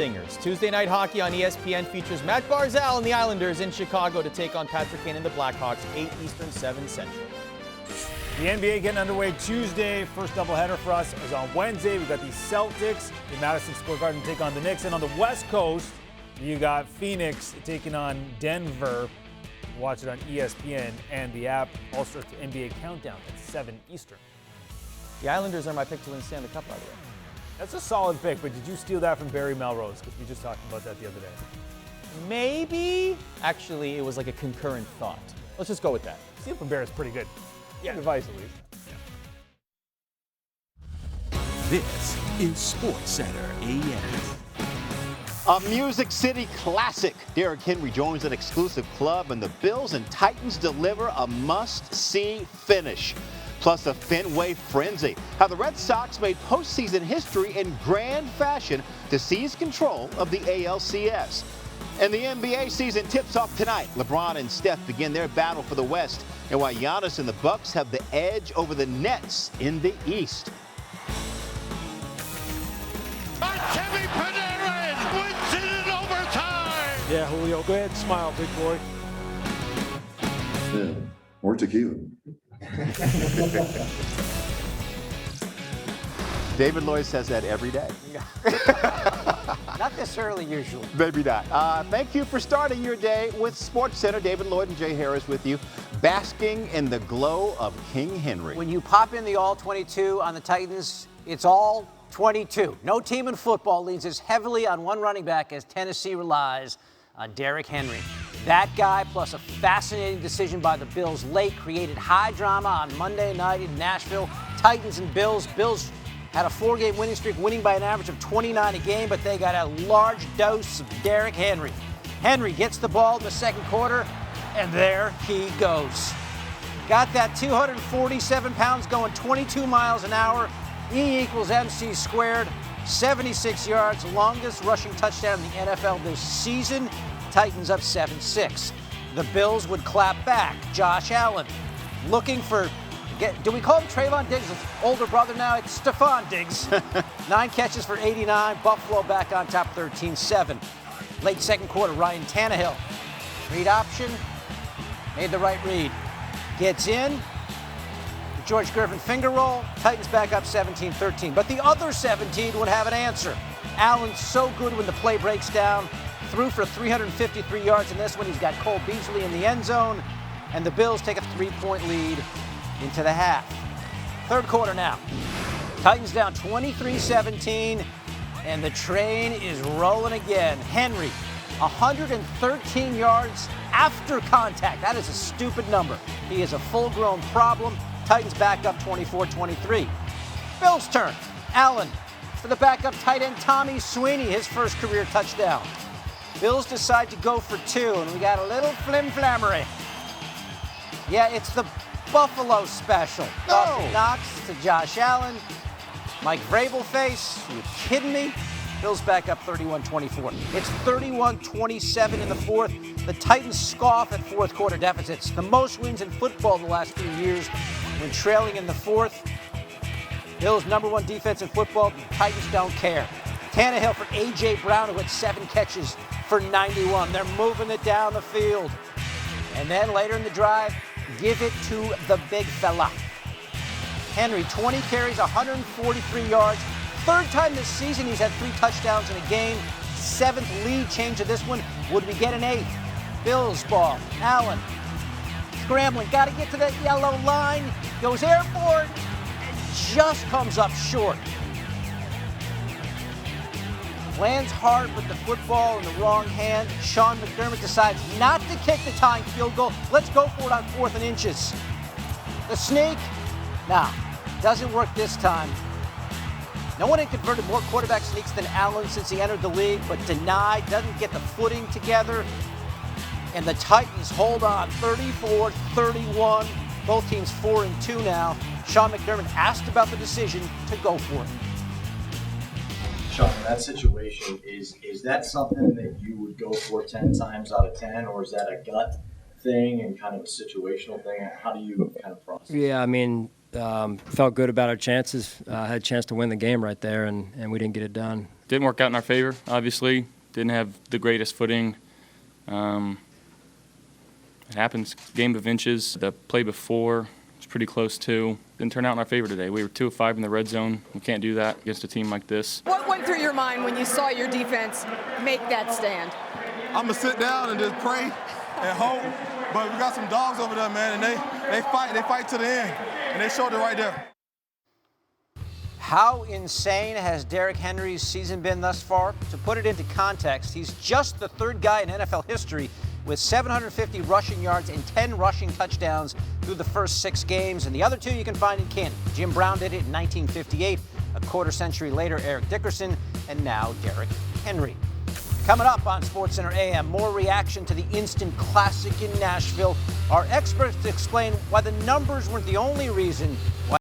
Singers. Tuesday night hockey on ESPN features Matt Barzal and the Islanders in Chicago to take on Patrick Kane and the Blackhawks, 8 Eastern, 7 Central. The NBA getting underway Tuesday. First doubleheader for us is on Wednesday. We've got the Celtics in Madison Square Garden take on the Knicks. And on the West Coast, you got Phoenix taking on Denver. Watch it on ESPN and the app. All starts the NBA countdown at 7 Eastern. The Islanders are my pick to win Stanley Cup, by the way. That's a solid pick, but did you steal that from Barry Melrose? Because we just talked about that the other day. Maybe. Actually, it was like a concurrent thought. Let's just go with that. Steal from Barry is pretty good. Yeah, advice at least. This is SportsCenter AM. A Music City classic. Derrick Henry joins an exclusive club, and the Bills and Titans deliver a must-see finish. Plus a Fenway frenzy. How the Red Sox made postseason history in grand fashion to seize control of the ALCS. And the NBA season tips off tonight. LeBron and Steph begin their battle for the West, and why Giannis and the Bucks have the edge over the Nets in the East. Artemi Panarin wins it in overtime. Yeah, Julio, go ahead and smile, big boy. Yeah, or tequila. David Lloyd says that every day. Not necessarily usually. Maybe not. Thank you for starting your day with SportsCenter. David Lloyd and Jay Harris with you, basking in the glow of King Henry. When you pop in the all-22 on the Titans, it's all 22. No team in football leans as heavily on one running back as Tennessee relies on Derrick Henry. That guy, plus a fascinating decision by the Bills late, created high drama on Monday night in Nashville. Titans and Bills. Bills had a 4-game winning streak, winning by an average of 29 a game, but they got a large dose of Derrick Henry. Henry gets the ball in the second quarter, and there he goes. Got that 247 pounds going 22 miles an hour. E equals MC squared. 76 yards, longest rushing touchdown in the NFL this season. Titans up 7-6. The Bills would clap back. Josh Allen looking for, do we call him Trayvon Diggs? His older brother now? It's Stephon Diggs. 9 catches for 89. Buffalo back on top 13-7. Late second quarter, Ryan Tannehill. Read option. Made the right read. Gets in. George Griffin finger roll. Titans back up 17-13. But the other 17 would have an answer. Allen's so good when the play breaks down. Threw for 353 yards in this one. He's got Cole Beasley in the end zone. And the Bills take a 3-point lead into the half. Third quarter now. Titans down 23-17. And the train is rolling again. Henry, 113 yards after contact. That is a stupid number. He is a full-grown problem. Titans back up 24-23. Bills turn. Allen for the backup tight end Tommy Sweeney, his first career touchdown. Bills decide to go for 2, and we got a little flim-flammery. Yeah, it's the Buffalo special. No. Dawson Knox to Josh Allen. Mike Vrabel face. Are you kidding me? Bills back up 31-24. It's 31-27 in the fourth. The Titans scoff at fourth quarter deficits. The most wins in football in the last few years when trailing in the fourth. Bills' #1 defense in football. The Titans don't care. Tannehill for A.J. Brown, who had 7 catches for 91. They're moving it down the field. And then later in the drive, give it to the big fella. Henry, 20 carries, 143 yards. Third time this season he's had 3 touchdowns in a game. 7th lead change to this one. Would we get an 8th? Bills ball. Allen scrambling. Got to get to that yellow line. Goes airborne and just comes up short. Lands hard with the football in the wrong hand. Sean McDermott decides not to kick the tying field goal. Let's go for it on 4th and inches. The sneak. Nah, doesn't work this time. No one had converted more quarterback sneaks than Allen since he entered the league, but denied, doesn't get the footing together. And the Titans hold on 34-31. Both teams 4-2 now. Sean McDermott asked about the decision to go for it. Sean, in that situation, is that something that you would go for 10 times out of 10, or is that a gut thing and kind of a situational thing? How do you kind of process? Yeah, I mean, Felt good about our chances. Had a chance to win the game right there, and we didn't get it done. Didn't work out in our favor, obviously. Didn't have the greatest footing. It happens. Game of inches. The play before was pretty close too. Didn't turn out in our favor today. We were 2 of 5 in the red zone. We can't do that against a team like this. What went through your mind when you saw your defense make that stand? I'm going to sit down and just pray and hope. But we got some dogs over there, man, and they fight to the end. And they showed it right there. How insane has Derrick Henry's season been thus far? To put it into context, he's just the 3rd guy in NFL history with 750 rushing yards and 10 rushing touchdowns through the first 6 games. And the other 2 you can find in Canton. Jim Brown did it in 1958. A quarter century later, Eric Dickerson, and now Derrick Henry. Coming up on SportsCenter AM, more reaction to the instant classic in Nashville. Our experts explain why the numbers weren't the only reason why